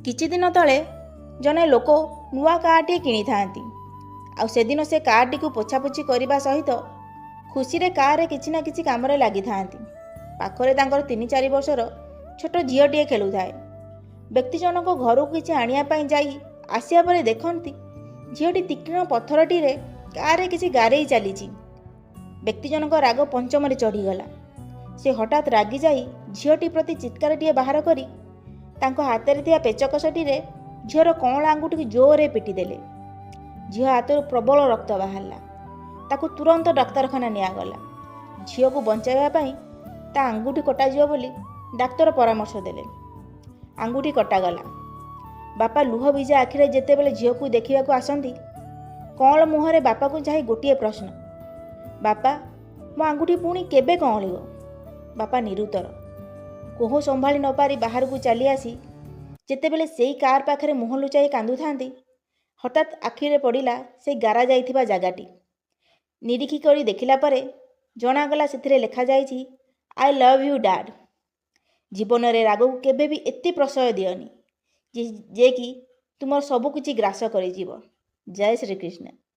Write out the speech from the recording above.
କିଛି ଦିନ ତଳେ ଜଣେ ଲୋକ ନୂଆ କାର୍ଟିଏ କିଣିଥାନ୍ତି। ଆଉ ସେଦିନ ସେ କାର୍ଟିକୁ ପୋଛାପୋଛି କରିବା ସହିତ ଖୁସିରେ କାର୍ରେ କିଛି ନା କିଛି କାମରେ ଲାଗିଥାନ୍ତି। ପାଖରେ ତାଙ୍କର 3-4 ବର୍ଷର ଛୋଟ ଝିଅଟିଏ ଖେଳୁଥାଏ। ବ୍ୟକ୍ତି ଜଣକ ଘରକୁ କିଛି ଆଣିବା ପାଇଁ ଯାଇ ଆସିବା ପରେ ଦେଖନ୍ତି ଝିଅଟି ତୀକ୍ଷ୍ଣ ପଥରଟିରେ କାର୍ରେ କିଛି ଗାରେଇ ଚାଲିଛି। ବ୍ୟକ୍ତି ଜଣକ ରାଗ ପଞ୍ଚମରେ ଚଢ଼ିଗଲା। ସେ ହଠାତ୍ ରାଗି ଯାଇ ଝିଅଟି ପ୍ରତି ଚିତ୍କାରଟିଏ ବାହାର କରି ତାଙ୍କ ହାତରେ ଥିବା ପେଚକସଟିରେ ଝିଅର କଅଁଳା ଆଙ୍ଗୁଠିକୁ ଜୋରରେ ପିଟିଦେଲେ। ଝିଅ ହାତରୁ ପ୍ରବଳ ରକ୍ତ ବାହାରିଲା। ତାକୁ ତୁରନ୍ତ ଡାକ୍ତରଖାନା ନିଆଗଲା। ଝିଅକୁ ବଞ୍ଚାଇବା ପାଇଁ ତା ଆଙ୍ଗୁଠି କଟାଯିବ ବୋଲି ଡାକ୍ତର ପରାମର୍ଶ ଦେଲେ। ଆଙ୍ଗୁଠି କଟାଗଲା। ବାପା ଲୁହ ଭିଜା ଆଖିରେ ଯେତେବେଳେ ଝିଅକୁ ଦେଖିବାକୁ ଆସନ୍ତି, କଅଁଳ ମୁହଁରେ ବାପାକୁ ଚାହିଁ ଗୋଟିଏ ପ୍ରଶ୍ନ, ବାପା ମୋ ଆଙ୍ଗୁଠି ପୁଣି କେବେ କଅଁଳିବ? ବାପା ନିରୁତ୍ତର। କୋହ ସମ୍ଭାଳି ନ ପାରି ବାହାରକୁ ଚାଲି ଆସି ଯେତେବେଳେ ସେଇ କାର୍ ପାଖରେ ମୁହଁ ଲୁଚାଇ କାନ୍ଦୁଥାନ୍ତି, ହଠାତ୍ ଆଖିରେ ପଡ଼ିଲା ସେଇ ଗାରା ଯାଇଥିବା ଜାଗାଟି। ନିରୀକ୍ଷି କରି ଦେଖିଲା ପରେ ଜଣାଗଲା ସେଥିରେ ଲେଖାଯାଇଛି, ଆଇ ଲଭ୍ ୟୁ ଡାଡ୍। ଜୀବନରେ ରାଗକୁ କେବେ ବି ଏତେ ପ୍ରଶ୍ରୟ ଦିଅନି ଯେ କି ତୁମର ସବୁକିଛି ଗ୍ରାସ କରିଯିବ। ଜୟ ଶ୍ରୀକୃଷ୍ଣ।